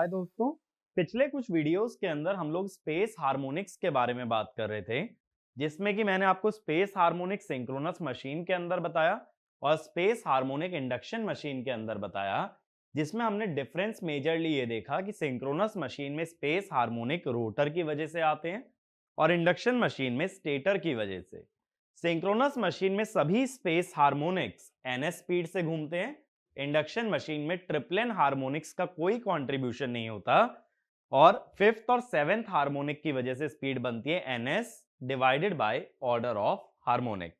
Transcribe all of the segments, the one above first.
हाय दोस्तों। पिछले कुछ वीडियोस के अंदर हम लोग स्पेस हार्मोनिक्स के बारे में बात कर रहे थे, जिसमें कि मैंने आपको स्पेस हार्मोनिक सिंक्रोनस मशीन के अंदर बताया और स्पेस हार्मोनिक इंडक्शन मशीन के अंदर बताया, जिसमें हमने डिफरेंस मेजरली ये देखा कि सिंक्रोनस मशीन में स्पेस हार्मोनिक रोटर की वजह से आते हैं और इंडक्शन मशीन में स्टेटर की वजह से। सिंक्रोनस मशीन में सभी स्पेस हार्मोनिक्स ns स्पीड से घूमते हैं। इंडक्शन मशीन में ट्रिप्लन हार्मोनिक्स का कोई कंट्रीब्यूशन नहीं होता और फिफ्थ और सेवेंथ हार्मोनिक की वजह से स्पीड बनती है ns divided by order of harmonic.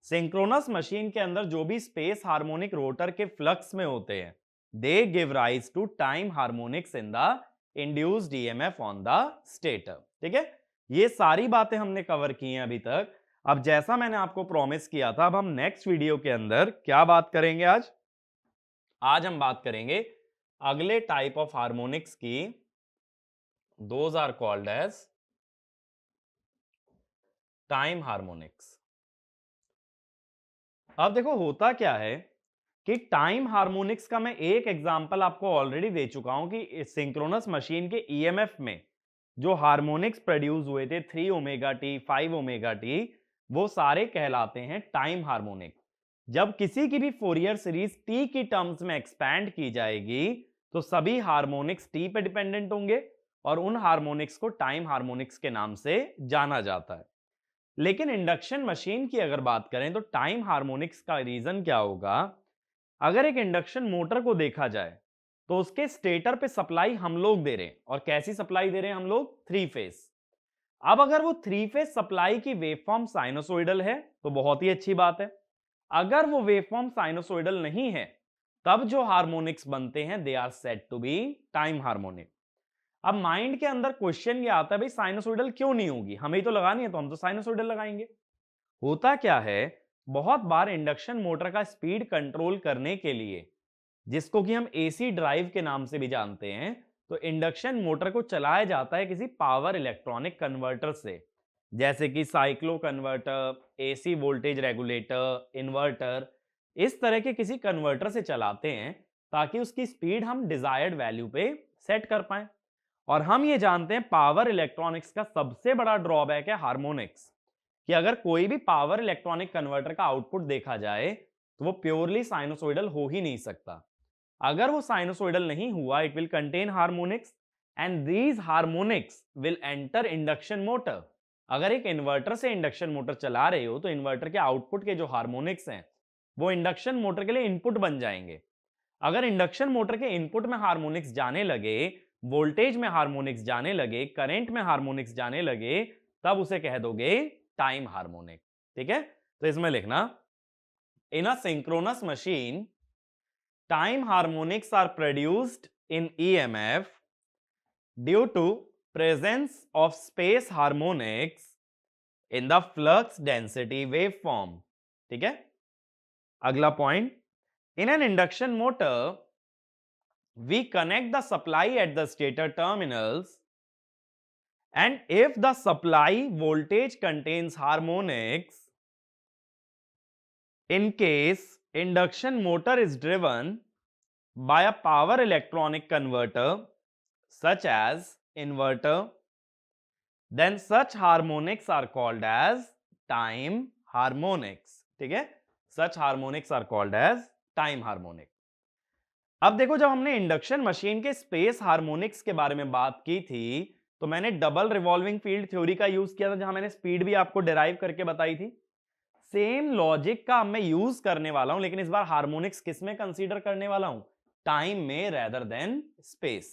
Synchronous machine के अंदर जो भी स्पेस हार्मोनिक रोटर के फ्लक्स में होते हैं, they give rise to time harmonics in the induced EMF on the stator. ठीक है, ये सारी बातें हमने कवर की हैं अभी तक। अब जैसा मैंने आपको प्रॉमिस किया था, अब हम नेक्स्ट वीडियो के अंदर क्या बात करेंगे? आज हम बात करेंगे अगले टाइप ऑफ हार्मोनिक्स की। Those are called as time harmonics. अब देखो होता क्या है कि टाइम हार्मोनिक्स का मैं एक एग्जांपल आपको ऑलरेडी दे चुका हूं कि सिंक्रोनस मशीन के ईएमएफ में जो हार्मोनिक्स प्रोड्यूस हुए थे 3 ओमेगा टी 5 ओमेगा टी, वो सारे कहलाते हैं टाइम हार्मोनिक। जब किसी की भी फोरियर सीरीज टी की टर्म्स में एक्सपैंड की जाएगी तो सभी हार्मोनिक्स टी पे डिपेंडेंट होंगे और उन हार्मोनिक्स को टाइम हार्मोनिक्स के नाम से जाना जाता है। लेकिन इंडक्शन मशीन की अगर बात करें तो टाइम हार्मोनिक्स का रीजन क्या होगा? अगर एक इंडक्शन मोटर को देखा जाए तो उसके स्टेटर पे सप्लाई हम लोग दे रहे हैं, और कैसी सप्लाई दे रहे हैं हम लोग? Three phase. अब अगर वो थ्री फेज सप्लाई की वेवफॉर्म साइनोसोइडल है तो बहुत ही अच्छी बात है। अगर वो वेवफॉर्म साइनोसोइडल नहीं है, तब जो हार्मोनिक्स बनते हैं they are said to be time harmonic. अब माइंड के अंदर क्वेश्चन ये आता है, भाई साइनोसोइडल क्यों नहीं होगी? हमें ही तो लगानी है तो हम तो साइनोसोइडल लगाएंगे। होता क्या है, बहुत बार इंडक्शन मोटर का स्पीड कंट्रोल करने के लिए, जिसको कि हम एसी ड्राइव के नाम से भी जानते हैं, तो इंडक्शन मोटर को चलाया जाता है किसी पावर इलेक्ट्रॉनिक कन्वर्टर से, जैसे कि cyclo converter, AC voltage regulator, inverter. इस तरह के किसी कन्वर्टर से चलाते हैं ताकि उसकी स्पीड हम डिजायर्ड वैल्यू पे सेट कर पाए। और हम ये जानते हैं पावर इलेक्ट्रॉनिक्स का सबसे बड़ा ड्रॉबैक है हार्मोनिक्स, कि अगर कोई भी पावर इलेक्ट्रॉनिक कन्वर्टर का आउटपुट देखा जाए तो वो प्योरली साइनोसॉइडल हो ही नहीं सकता। अगर वो साइनोसॉइडल नहीं हुआ, it will contain harmonics and these harmonics will enter induction motor. अगर एक इन्वर्टर से इंडक्शन मोटर चला रहे हो तो इन्वर्टर के आउटपुट के जो हार्मोनिक्स हैं वो इंडक्शन मोटर के लिए इनपुट बन जाएंगे। अगर इंडक्शन मोटर के इनपुट में हार्मोनिक्स जाने लगे, वोल्टेज में हार्मोनिक्स जाने लगे, करंट में हार्मोनिक्स जाने लगे, तब उसे कह दोगे टाइम हार्मोनिक। ठीक है, तो इसमें लिखना, in a synchronous machine time harmonics are produced in EMF due to presence of space harmonics in the flux density waveform। ठीक है, अगला point, in an induction motor we connect the supply at the stator terminals, and if the supply voltage contains harmonics, in case induction motor is driven by a power electronic converter such as inverter, then such harmonics are called as time harmonics। ठीक है, such harmonics are called as time harmonic। अब देखो, जब हमने induction machine के space harmonics के बारे में बात की थी तो मैंने डबल रिवॉल्विंग फील्ड थ्योरी का यूज किया था, जहां मैंने स्पीड भी आपको डिराइव करके बताई थी। सेम लॉजिक का मैं यूज करने वाला हूं, लेकिन इस बार हार्मोनिक्स किस में कंसीडर करने वाला हूं? टाइम में रेदर देन स्पेस।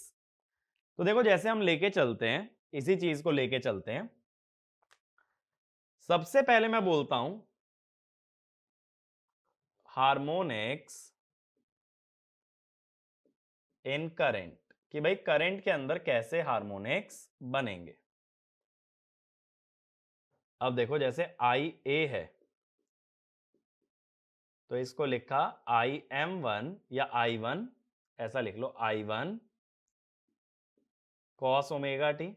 तो देखो, जैसे हम लेके चलते हैं, इसी चीज को लेके चलते हैं। सबसे पहले मैं बोलता हूं हार्मोनिक्स इन करंट, कि भाई करंट के अंदर कैसे हार्मोनिक्स बनेंगे। अब देखो, जैसे आई ए है तो इसको लिखा आई एम वन या आई वन, ऐसा लिख लो, I one cos omega t,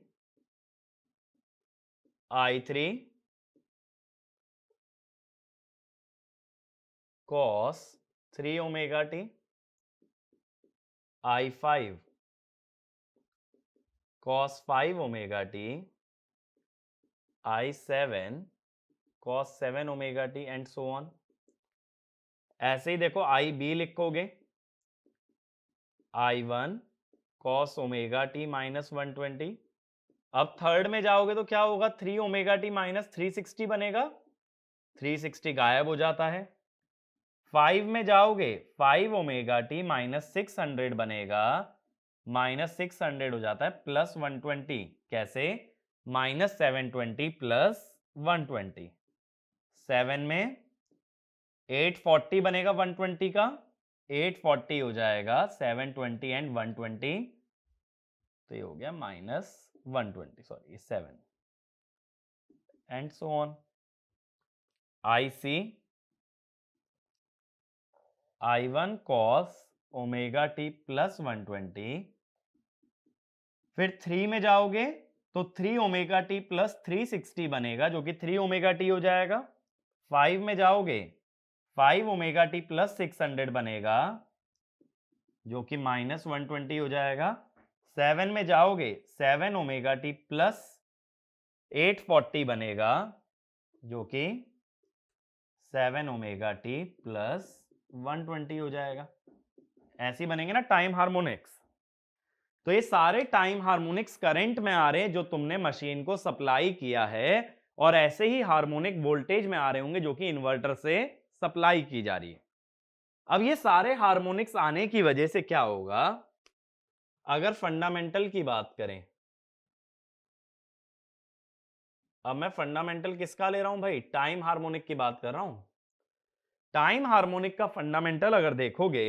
I three cos 3 omega t, I five cos 5 omega t, I7 cos 7 omega t and so on. ऐसे ही देखो IB लिखोगे, I1 cos omega T minus 120। अब third में जाओगे तो क्या होगा, 3 ओमेगा टी माइनस 360 बनेगा, 360 गायब हो जाता है। 5 में जाओगे, 5 ओमेगा टी माइनस 600 बनेगा, माइनस 600 हो जाता है प्लस 120। कैसे, माइनस 720 प्लस 120। 7 में 840 बनेगा 120 का, 840 हो जाएगा 720 एंड 120, तो ये हो गया minus 120, sorry 7 and so on. IC I1 cos omega T plus 120, फिर 3 में जाओगे तो 3 ओमेगा टी प्लस 360 बनेगा, जो कि 3 ओमेगा टी हो जाएगा। 5 में जाओगे, 5 ओमेगा टी प्लस 600 बनेगा, जो कि माइनस 120 हो जाएगा। 7 में जाओगे, 7 ओमेगा टी प्लस 840 बनेगा, जो कि 7 ओमेगा टी प्लस 120 हो जाएगा। ऐसे ही बनेंगे ना टाइम हार्मोनिक्स। तो ये सारे टाइम हार्मोनिक्स करंट में आ रहे हैं जो तुमने मशीन को सप्लाई किया है, और ऐसे ही हार्मोनिक वोल्टेज में आ रहे होंगे जो कि इन्वर्टर से सप्लाई की जा रही है। अब ये सारे हार्मोनिक्स आने की वजह से क्या होगा, अगर फंडामेंटल की बात करें, अब मैं फंडामेंटल किसका ले रहा हूं भाई, टाइम हार्मोनिक की बात कर रहा हूं। टाइम हार्मोनिक का फंडामेंटल अगर देखोगे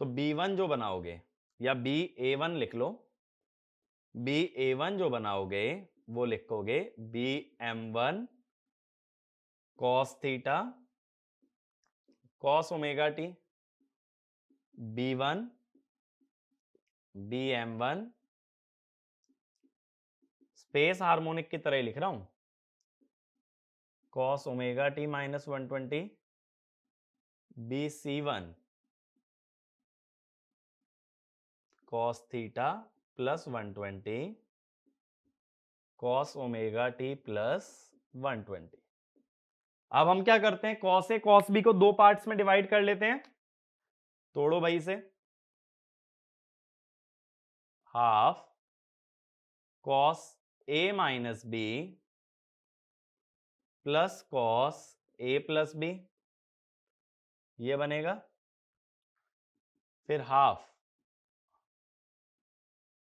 तो B1 जो बनाओगे, या BA1 लिख लो, BA1 जो बनाओगे वो लिखोगे BM1 cos theta cos omega T, B1 BM1 space harmonic की तरह ही लिख रहा हूं, cos omega T minus 120, BC1 cos theta plus 120 cos omega T plus 120। अब हम क्या करते हैं, cos A cos B को दो पार्ट्स में डिवाइड कर लेते हैं, तोड़ो भाई से, half cos A minus B plus cos A plus B, ये बनेगा। फिर half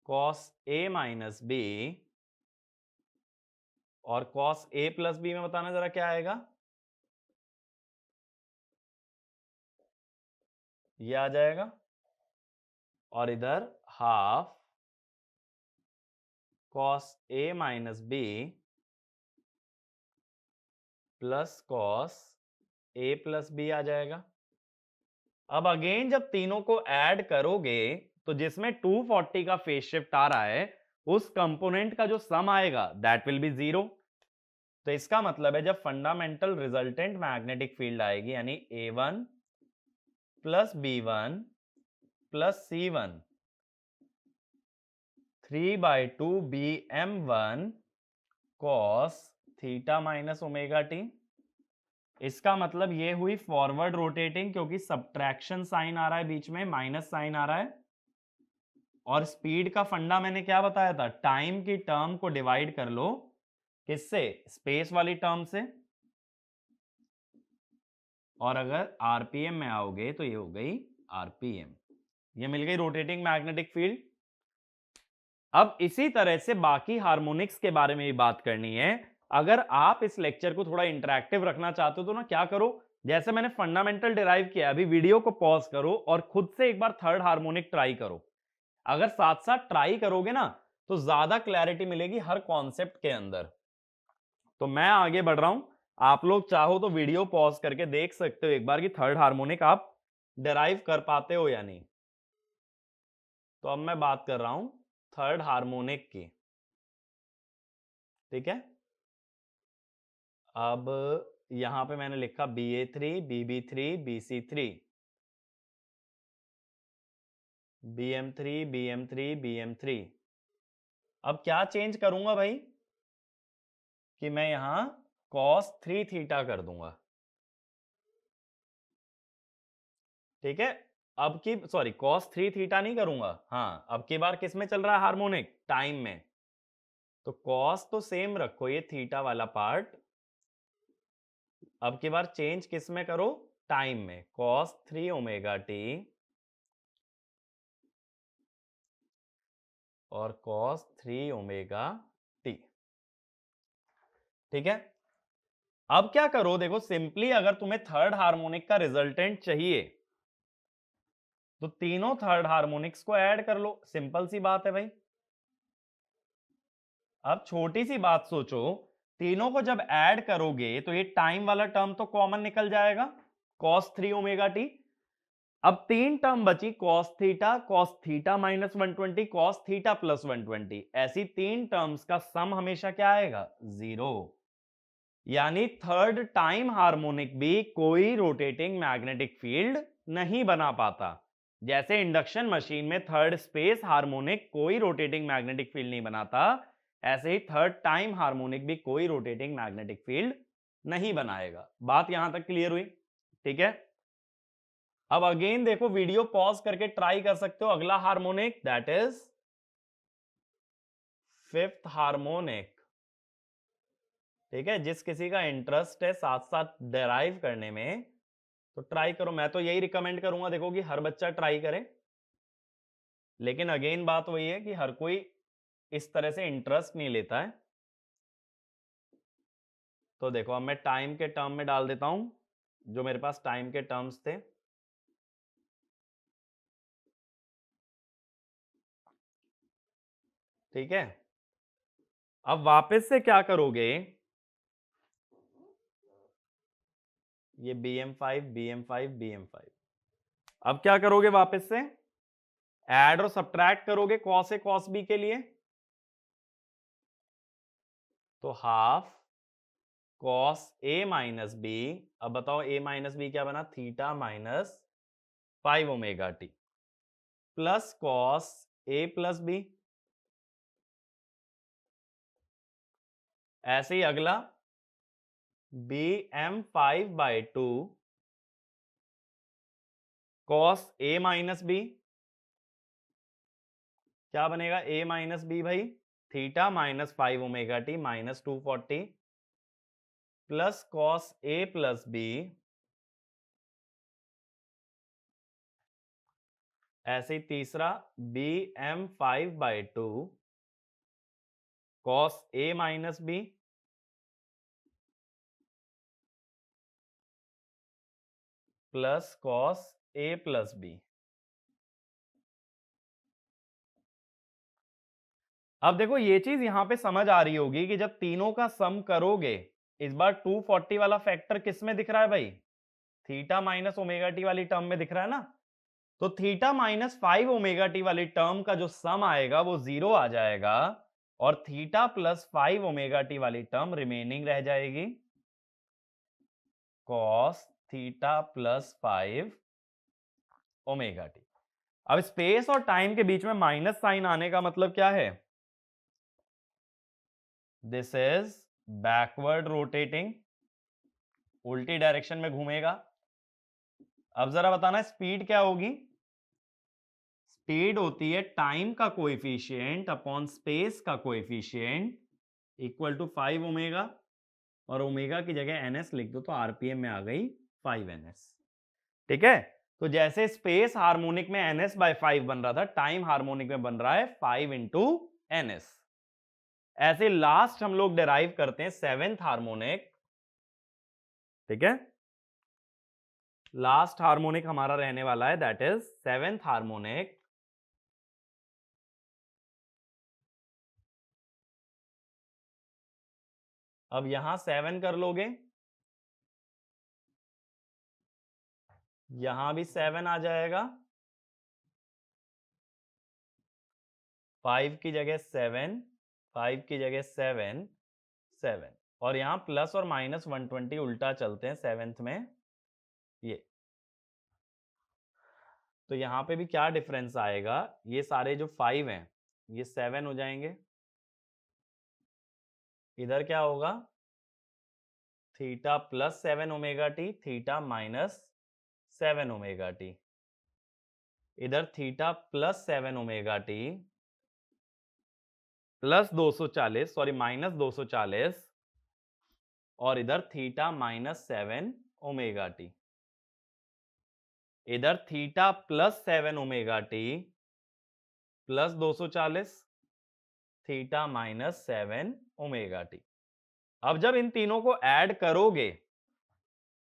cos A minus B, और cos A प्लस B में बताना जरा क्या आएगा, ये आ जाएगा। और इधर half cos A minus B plus cos A plus B आ जाएगा। अब अगेन जब तीनों को ऐड करोगे तो जिसमें 240 का फेज शिफ्ट आ रहा है, उस कंपोनेंट का जो सम आएगा दैट विल बी 0। तो इसका मतलब है जब फंडामेंटल रिजल्टेंट मैग्नेटिक फील्ड आएगी, यानी A1 plus B1 plus C1 3/2 BM1 cos theta minus omega T, इसका मतलब ये हुई फॉरवर्ड रोटेटिंग, क्योंकि सब्ट्रैक्शन साइन आ रहा है बीच में, माइनस साइन आ रहा है। और स्पीड का फंडा मैंने क्या बताया था, टाइम की टर्म को डिवाइड कर लो किससे, स्पेस वाली टर्म से, और अगर आरपीएम में आओगे तो ये हो गई आरपीएम, ये मिल गई रोटेटिंग मैग्नेटिक फील्ड। अब इसी तरह से बाकी हार्मोनिक्स के बारे में भी बात करनी है। अगर आप इस लेक्चर को थोड़ा इंटरेक्टिव रखना चाहते हो तो ना क्या करो, जैसे मैंने फंडामेंटल डिराइव किया, अभी वीडियो को पॉज करो और खुद से एक बार थर्ड हार्मोनिक ट्राई करो। अगर साथ साथ ट्राई करोगे ना तो ज्यादा क्लैरिटी मिलेगी हर कॉन्सेप्ट के अंदर। तो मैं आगे बढ़ रहा हूं, आप लोग चाहो तो वीडियो पॉज करके देख सकते हो एक बार कि थर्ड हार्मोनिक आप डिराइव कर पाते हो या नहीं। तो अब मैं बात कर रहा हूं थर्ड हार्मोनिक की, ठीक है। अब यहां पे मैंने लिखा BA3 BB3 BC3, BM3 BM3 BM3। अब क्या चेंज करूंगा भाई कि मैं यहां cos 3 थीटा कर दूंगा, ठीक है। अब की सॉरी cos 3 थीटा नहीं करूंगा, हाँ अब की बार किस में चल रहा है हार्मोनिक, टाइम में। तो cos तो सेम रखो, ये थीटा वाला पार्ट, अब की बार चेंज किस में करो, टाइम में, cos 3 ओमेगा टी और cos 3 ओमेगा टी, ठीक है। अब क्या करो, देखो सिंपली अगर तुम्हें थर्ड हार्मोनिक का रिजल्टेंट चाहिए तो तीनों थर्ड हार्मोनिक्स को ऐड कर लो, सिंपल सी बात है भाई। अब छोटी सी बात सोचो, तीनों को जब ऐड करोगे तो ये टाइम वाला टर्म तो कॉमन निकल जाएगा, cos 3 ओमेगा टी। अब तीन टर्म बची, cos theta minus 120, cos theta plus 120। ऐसी तीन टर्म्स का सम हमेशा क्या आएगा, 0। यानी थर्ड टाइम हार्मोनिक भी कोई रोटेटिंग मैग्नेटिक फील्ड नहीं बना पाता। जैसे इंडक्शन मशीन में थर्ड स्पेस हार्मोनिक कोई रोटेटिंग मैग्नेटिक फील्ड नहीं बनाता, ऐसे ही थर्ड टाइम हार्मोनिक भी कोई रोटेटिंग मैग्नेटिक फील्ड नहीं बनाएगा। बात यहां तक क्लियर हुई, ठीक है। अब अगेन देखो, वीडियो पॉज करके ट्राई कर सकते हो, अगला harmonic that is fifth harmonic, ठीक है। जिस किसी का इंटरेस्ट है साथ साथ डेराइव करने में तो ट्राई करो, मैं तो यही रिकमेंड करूंगा देखो कि हर बच्चा ट्राई करे। लेकिन अगेन बात वही है कि हर कोई इस तरह से इंटरेस्ट नहीं लेता है। तो देखो अब मैं टाइम के टर्म में डाल देता हूं, जो मेरे पास टाइम के टर्म्स थे। ठीक है, अब वापस से क्या करोगे, ये BM5 BM5 BM5, अब क्या करोगे, वापस से ऐड और सब्ट्रैक्ट करोगे cos A cos B के लिए। तो half cos A minus B, अब बताओ A माइनस बी क्या बना, theta minus 5 omega T, plus cos A plus B. ऐसे ही अगला BM5/2 cos A minus B, क्या बनेगा A माइनस बी भाई, theta minus 5 omega T minus 240, plus cos A plus B. ऐसे ही तीसरा BM5/2 cos A minus B, plus cos A plus B. अब देखो ये चीज यहां पे समझ आ रही होगी कि जब तीनों का सम करोगे, इस बार 240 वाला फैक्टर किस में दिख रहा है भाई, थीटा माइनस ओमेगा टी वाली टर्म में दिख रहा है ना। तो थीटा माइनस 5 ओमेगा टी वाली टर्म का जो सम आएगा वो 0 आ जाएगा, और थीटा प्लस 5 ओमेगा टी वाली टर्म रिमेनिंग रह जाएगी, cos theta plus 5 omega t. अब स्पेस और टाइम के बीच में माइनस साइन आने का मतलब क्या है, दिस इज बैकवर्ड रोटेटिंग, उल्टी डायरेक्शन में घूमेगा। अब जरा बताना स्पीड क्या होगी, स्पीड होती है टाइम का कोएफिशिएंट अपॉन स्पेस का कोएफिशिएंट इक्वल टू 5 ओमेगा, और ओमेगा की जगह ns लिख दो तो आरपीएम में आ गई 5ns, ठीक है। तो जैसे स्पेस हार्मोनिक में ns/5 बन रहा था, टाइम हार्मोनिक में बन रहा है 5 इंटू ns। ऐसे लास्ट हम लोग डिराइव करते हैं सेवेंथ हार्मोनिक, ठीक है। लास्ट हार्मोनिक हमारा रहने वाला है दैट इज सेवेंथ हार्मोनिक। अब यहां 7 कर लोगे, यहां भी 7 आ जाएगा, 5 की जगह 7, 5 की जगह 7, 7, और यहां प्लस और माइनस 120 उल्टा चलते हैं सेवेंथ में, ये तो यहां पे भी क्या डिफरेंस आएगा, ये सारे जो 5 हैं ये 7 हो जाएंगे, इधर क्या होगा theta plus 7 omega t, theta minus 7 omega t, इधर theta plus 7 omega T plus 240 sorry minus 240 और इधर थीटा माइनस 7 ओमेगा टी, इधर theta plus 7 omega T plus 240 theta minus 7 omega t. अब जब इन तीनों को ऐड करोगे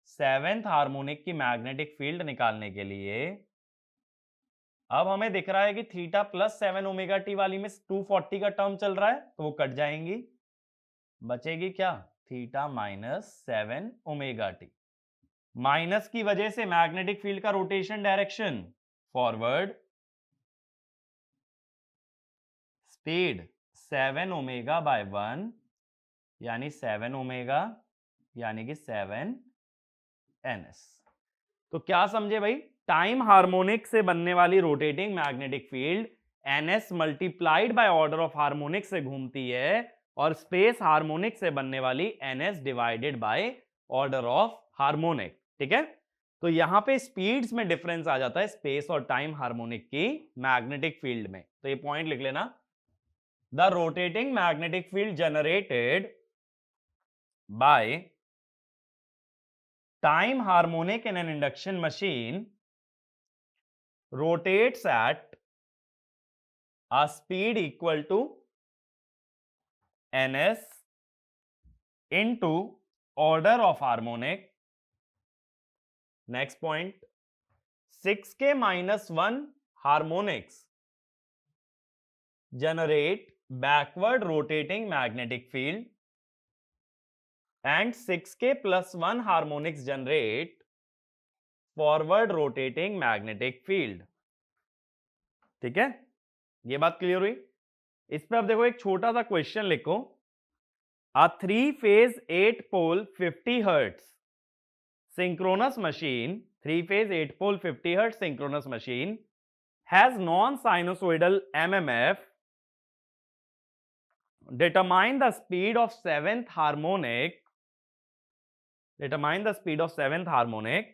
सेवेंथ हार्मोनिक की मैग्नेटिक फील्ड निकालने के लिए, अब हमें दिख रहा है कि थीटा प्लस 7 ओमेगा टी वाली में 240 का टर्म चल रहा है तो वो कट जाएंगी, बचेगी क्या theta minus 7 omega T. Minus की वजह से मैग्नेटिक फील्ड का rotation direction forward, speed 7 omega by 1 यानी 7 ओमेगा यानी कि 7 ns। तो क्या समझे भाई, टाइम हार्मोनिक से बनने वाली rotating magnetic field ns multiplied by order of harmonic से घूमती है और स्पेस हार्मोनिक से बनने वाली ns divided by order of harmonic. ठीक है, तो यहां पे स्पीड्स में डिफरेंस आ जाता है स्पेस और टाइम हार्मोनिक की मैग्नेटिक फील्ड में, तो ये पॉइंट लिख लेना। The rotating magnetic field generated by time harmonic in an induction machine rotates at a speed equal to ns into order of harmonic. Next point, 6k minus 1 harmonics generate backward rotating magnetic field and 6k plus 1 harmonics generate forward rotating magnetic field. ठीक है, ये बात clear हुई। इस पे अब देखो एक छोटा सा क्वेश्चन लिखो, a 3 phase 8 pole 50 hertz synchronous machine, 3 phase 8 pole 50 hertz synchronous machine has non sinusoidal MMF, determine the speed of seventh harmonic, determine the speed of seventh harmonic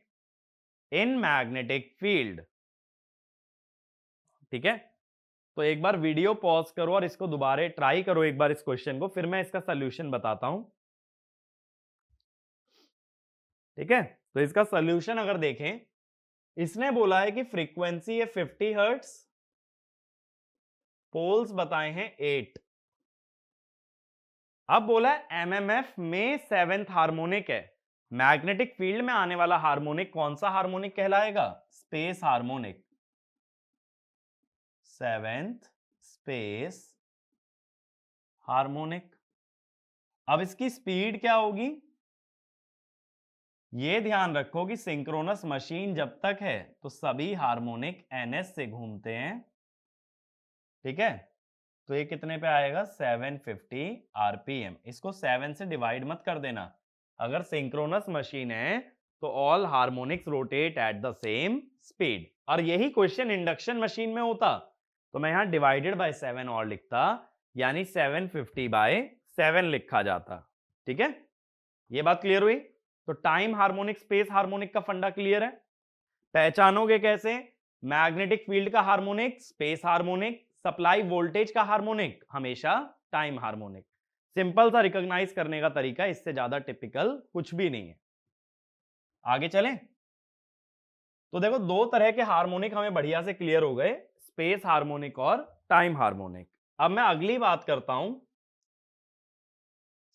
in magnetic field। ठीक है, तो एक बार video pause करो और इसको दोबारा try करो एक बार इस क्वेश्चन को, फिर मैं इसका सॉल्यूशन बताता हूं। ठीक है, तो इसका सॉल्यूशन अगर देखें, इसने बोला है कि फ्रीक्वेंसी है 50 हर्ट्ज, पोल्स बताए हैं 8, अब बोला है एमएमएफ में सेवेंथ हार्मोनिक है, मैग्नेटिक फील्ड में आने वाला हार्मोनिक कौन सा हार्मोनिक कहलाएगा, space harmonic, seventh space harmonic. अब इसकी स्पीड क्या होगी, ये ध्यान रखो कि सिंक्रोनस मशीन जब तक है तो सभी हार्मोनिक ns से घूमते हैं। ठीक है, तो ये कितने पे आएगा 750 आरपीएम। इसको 7 से डिवाइड मत कर देना, अगर सिंक्रोनस मशीन है तो all harmonics rotate at the same speed, और यही क्वेश्चन इंडक्शन मशीन में होता तो मैं यहां डिवाइडेड बाय 7 और लिखता, यानी 750 बाय 7 लिखा जाता। ठीक है, ये बात क्लियर हुई। तो टाइम हार्मोनिक स्पेस हार्मोनिक का फंडा क्लियर है। पहचानोगे कैसे, मैग्नेटिक फील्ड का harmonic space harmonic, supply voltage का हार्मोनिक हमेशा टाइम हार्मोनिक। सिंपल सा रिकॉग्नाइज करने का तरीका, इससे ज्यादा टिपिकल कुछ भी नहीं है। आगे चलें, तो देखो दो तरह के हार्मोनिक हमें बढ़िया से क्लियर हो गए, स्पेस हार्मोनिक और टाइम हार्मोनिक। अब मैं अगली बात करता हूं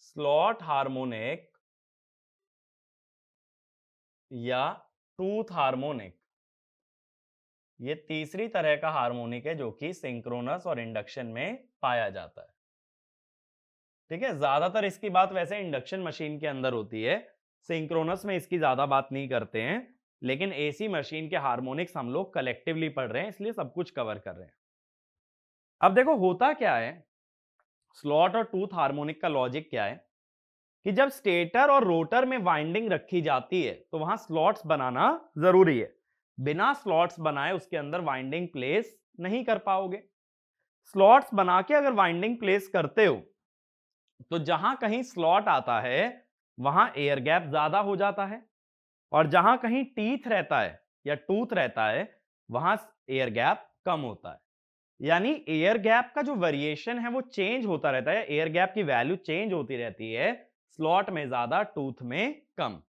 स्लॉट हार्मोनिक या टूथ हार्मोनिक। ये तीसरी तरह का हार्मोनिक है जो कि सिंक्रोनस और इंडक्शन में पाया जाता है। ठीक है, ज्यादातर इसकी बात वैसे इंडक्शन मशीन के अंदर होती है, सिंक्रोनस में इसकी ज्यादा बात नहीं करते हैं, लेकिन एसी मशीन के हार्मोनिक्स हम लोग कलेक्टिवली पढ़ रहे हैं इसलिए सब कुछ कवर कर रहे हैं। अब देखो होता क्या है, स्लॉट और टूथ हार्मोनिक का लॉजिक क्या है कि जब स्टेटर और रोटर में वाइंडिंग रखी जाती है तो वहां स्लॉट्स बनाना जरूरी है, बिना स्लॉट्स बनाए उसके अंदर वाइंडिंग प्लेस नहीं कर पाओगे। स्लॉट्स बना के अगर वाइंडिंग प्लेस करते हो तो जहां कहीं स्लॉट आता है वहां एयर गैप ज्यादा हो जाता है, और जहां कहीं टीथ रहता है या टूथ रहता है वहां एयर गैप कम होता है। यानी एयर गैप का जो वेरिएशन है वो चेंज होता रहता है, एयर गैप की वैल्यू चेंज होती रहती है, स्लॉट में ज्यादा, टूथ में कम।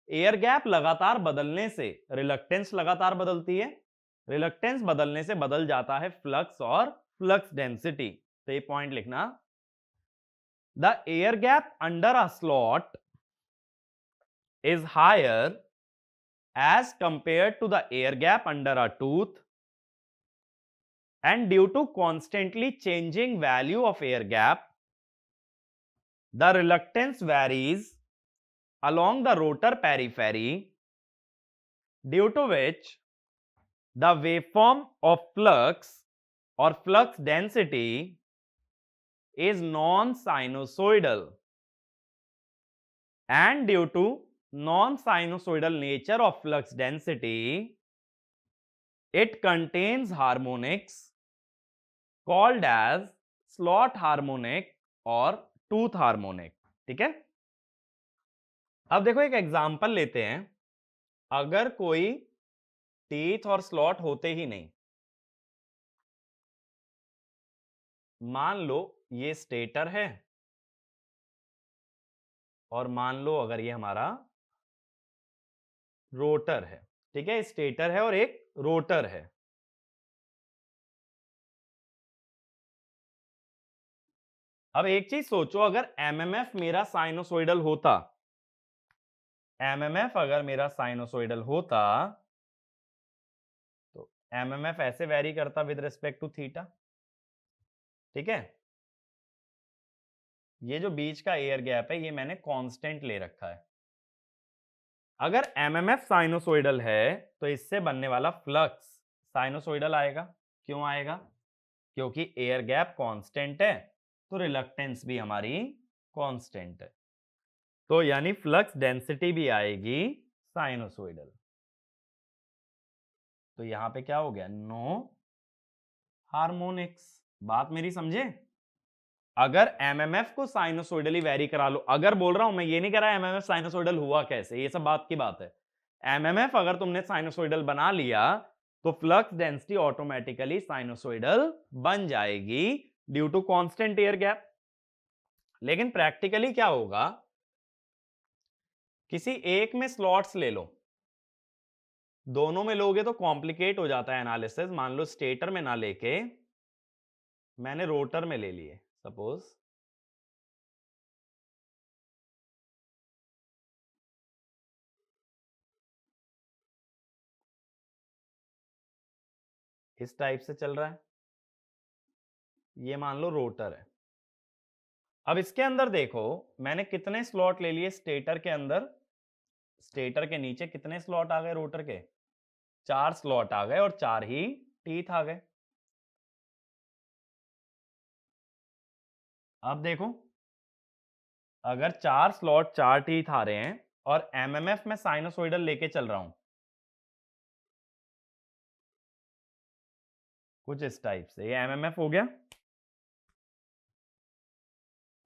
एयर गैप लगातार बदलने से रिलक्टेंस लगातार बदलती है, रिलक्टेंस बदलने से बदल जाता है फ्लक्स और फ्लक्स डेंसिटी। तो ये पॉइंट लिखना, the air gap under a slot is higher as compared to the air gap under a tooth, and due to constantly changing value of air gap, the reluctance varies along the rotor periphery, due to which the waveform of flux or flux density is non-sinusoidal, and due to non-sinusoidal nature of flux density, it contains harmonics called as slot harmonic और tooth harmonic. ठीक है, अब देखो एक example लेते हैं। अगर कोई टीथ और स्लॉट होते ही नहीं, मान लो ये स्टेटर है और मान लो अगर ये हमारा रोटर है। ठीक है, स्टेटर है और एक रोटर है। अब एक चीज सोचो, अगर एमएमएफ मेरा साइनोसोइडल होता, एमएमएफ अगर मेरा साइनोसोइडल होता तो एमएमएफ ऐसे वेरी करता विद रिस्पेक्ट टू थीटा। ठीक है, ये जो बीच का एयर गैप है ये मैंने कांस्टेंट ले रखा है। अगर एमएमएफ साइनोसोइडल है तो इससे बनने वाला फ्लक्स साइनोसोइडल आएगा। क्यों आएगा? क्योंकि एयर गैप कांस्टेंट है तो रिलक्टेंस भी हमारी कांस्टेंट है, तो यानी फ्लक्स डेंसिटी भी आएगी साइनोसोइडल। तो यहां पे क्या हो गया? No harmonics. बात मेरी समझे? अगर एमएमएफ को साइनोसोइडली वेरी करा लो, अगर बोल रहा हूं मैं, ये नहीं कह रहा एमएमएफ साइनोसोइडल हुआ कैसे, ये सब बात की बात है। एमएमएफ अगर तुमने साइनोसोइडल बना लिया तो फ्लक्स डेंसिटी ऑटोमेटिकली साइनोसोइडल बन जाएगी due to constant air gap. लेकिन प्रैक्टिकली क्या होगा, किसी एक में स्लॉट्स ले लो, दोनों में लोगे तो कॉम्प्लिकेट हो जाता है एनालिसिस। मान लो स्टेटर में ना लेके मैंने रोटर में ले लिए सपोज, इस टाइप से चल रहा है, ये मान लो रोटर है। अब इसके अंदर देखो मैंने कितने स्लॉट ले लिए स्टेटर के अंदर, स्टेटर के नीचे कितने स्लॉट आ गए रोटर के? 4 स्लॉट आ गए और 4 ही टीथ आ गए। अब देखो अगर 4 स्लॉट 4 टीथ आ रहे हैं और एमएमएफ में साइनोसोइडल लेके चल रहा हूं कुछ इस टाइप से, ये एमएमएफ हो गया।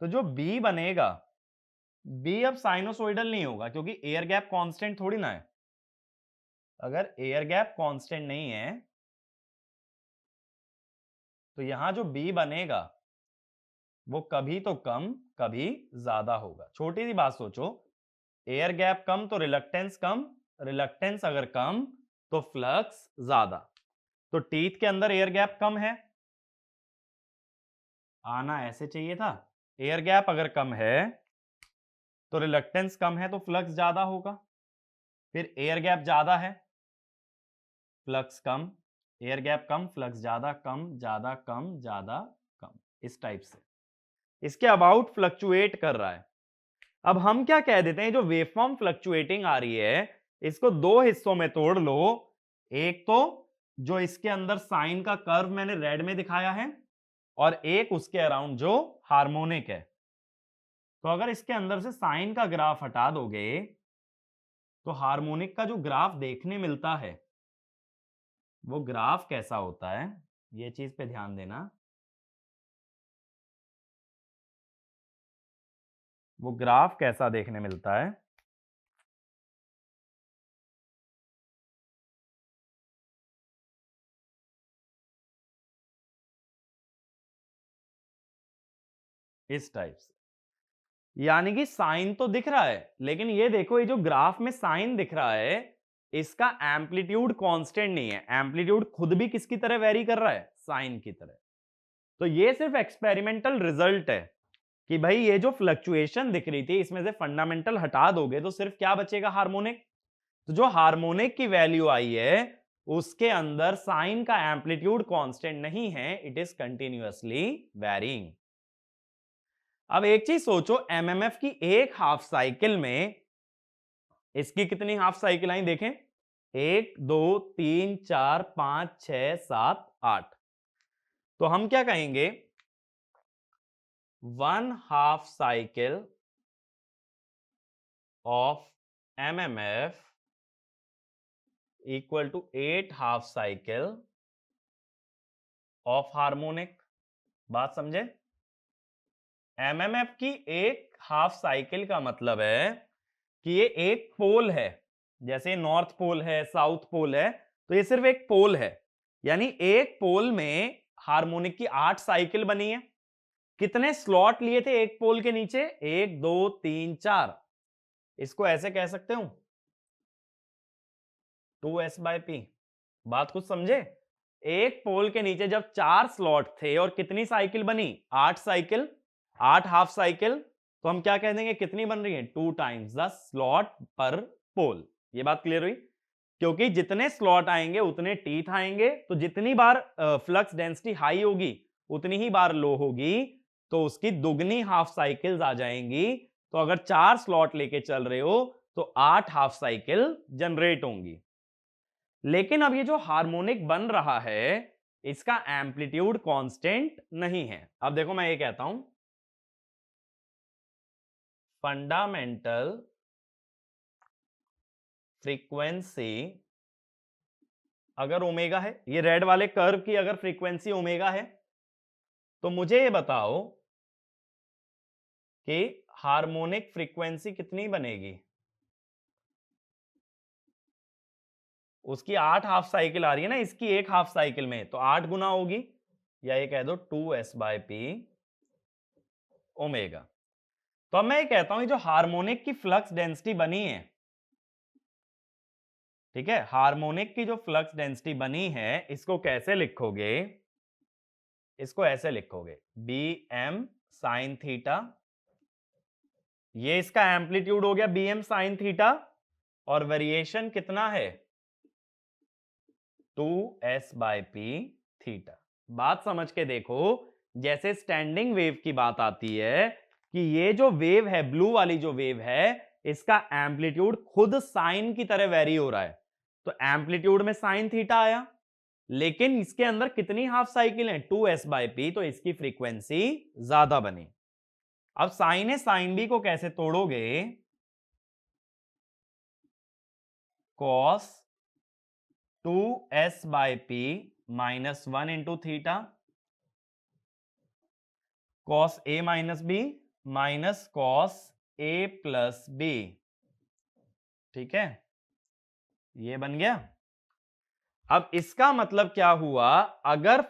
तो जो बी बनेगा, बी अब साइनोसोइडल नहीं होगा क्योंकि एयर गैप कांस्टेंट थोड़ी ना है। अगर एयर गैप कांस्टेंट नहीं है तो यहां जो बी बनेगा वो कभी तो कम कभी ज्यादा होगा। छोटी सी बात सोचो, एयर गैप कम तो रिलक्टेंस कम, रिलक्टेंस अगर कम तो फ्लक्स ज्यादा। तो टीथ के अंदर एयर गैप कम है, आना ऐसे चाहिए था। एयर गैप अगर कम है तो रिलक्टेंस कम है तो फ्लक्स ज्यादा होगा। फिर एयर गैप ज्यादा है, फ्लक्स कम, एयर गैप कम, फ्लक्स ज्यादा, कम ज्यादा कम ज्यादा कम, इस टाइप से इसके अबाउट फ्लक्चुएट कर रहा है। अब हम क्या कह देते हैं, जो वेवफॉर्म फ्लक्चुएटिंग आ रही है इसको दो हिस्सों में तोड़ लो। एक तो जो इसके अंदर साइन का कर्व मैंने रेड में दिखाया है, और एक उसके अराउंड जो हार्मोनिक है। तो अगर इसके अंदर से साइन का ग्राफ हटा दोगे तो हार्मोनिक का जो ग्राफ देखने मिलता है वो ग्राफ कैसा होता है, ये चीज पे ध्यान देना। वो ग्राफ कैसा देखने मिलता है, इस टाइप से। यानी कि साइन तो दिख रहा है, लेकिन ये देखो, ये जो ग्राफ में साइन दिख रहा है, इसका एम्पलीट्यूड कांस्टेंट नहीं है। एम्पलीट्यूड खुद भी किसकी तरह वेरी कर रहा है, साइन की तरह। तो ये सिर्फ एक्सपेरिमेंटल रिजल्ट है कि भाई ये जो फ्लक्चुएशन दिख रही थी, इसमें से फंडामेंटल हटा दोगे तो सिर्फ क्या बचेगा, हार्मोनिक। तो जो हार्मोनिक की वैल्यू आई है, उसके अंदर साइन का एम्पलीट्यूड कांस्टेंट नहीं है, इट इज कंटिन्यूअसली वेरिंग। अब एक चीज सोचो, एमएमएफ की एक हाफ साइकिल में इसकी कितनी हाफ साइकिल आई देखें, 1 2 3 4 5 6 7 8। तो हम क्या कहेंगे, 1/2 cycle of MMF equal to 8/2 cycle of harmonic. बात समझे, एमएमएफ की एक हाफ साइकिल का मतलब है कि ये एक पोल है, जैसे नॉर्थ पोल है, साउथ पोल है, तो ये सिर्फ एक पोल है। यानी एक पोल में हार्मोनिक की 8 साइकिल बनी है। कितने स्लॉट लिए थे एक पोल के नीचे, 1 2 3 4। इसको ऐसे कह सकते हूं, 2s/p। बात कुछ समझे, एक पोल के नीचे जब 4 स्लॉट थे और कितनी साइकिल बनी, 8 साइकिल, 8 हाफ साइकिल, तो हम क्या कह देंगे, कितनी बन रही है, 2 टाइम्स द स्लॉट पर पोल। ये बात क्लियर हुई, क्योंकि जितने स्लॉट आएंगे उतने टीथ आएंगे, तो जितनी बार फ्लक्स डेंसिटी हाई होगी उतनी ही बार लो होगी, तो उसकी दुगनी हाफ साइकिल्स आ जाएंगी। तो अगर 4 स्लॉट लेके चल रहे हो तो 8 हाफ साइकिल जनरेट होंगी। लेकिन अब ये जो हार्मोनिक बन रहा है, इसका एम्पलीट्यूड कांस्टेंट नहीं है। अब देखो, मैं ये कहता हूं, फंडामेंटल फ्रीक्वेंसी अगर ओमेगा है, ये रेड वाले कर्व की अगर फ्रीक्वेंसी ओमेगा है, तो मुझे ये बताओ कि हार्मोनिक फ्रीक्वेंसी कितनी बनेगी। उसकी 8 हाफ साइकिल आ रही है ना, इसकी एक हाफ साइकिल में, तो 8 गुना होगी, या ये कह दो 2s/p ओमेगा। तो अब मैं ये कहता हूं, जो हार्मोनिक की फ्लक्स डेंसिटी बनी है, ठीक है, हार्मोनिक की जो फ्लक्स डेंसिटी बनी है, इसको कैसे लिखोगे, इसको ऐसे लिखोगे, bm sin थीटा, ये इसका एम्पलीट्यूड हो गया bm sin थीटा, और वेरिएशन कितना है, 2s/p थीटा। बात समझ के देखो, जैसे स्टैंडिंग वेव की बात आती है कि ये जो वेव है, ब्लू वाली जो वेव है, इसका एम्पलीट्यूड खुद साइन की तरह वेरी हो रहा है, तो एम्पलीट्यूड में साइन थीटा आया, लेकिन इसके अंदर कितनी हाफ साइकिल है, 2s/p, तो इसकी फ्रीक्वेंसी ज्यादा बनी। अब साइन ए साइन बी को कैसे तोड़ोगे, cos 2s/p minus 1 into theta, cos a minus B minus cos a plus B. ठीक है, ये बन गया। अब इसका मतलब क्या हुआ, अगर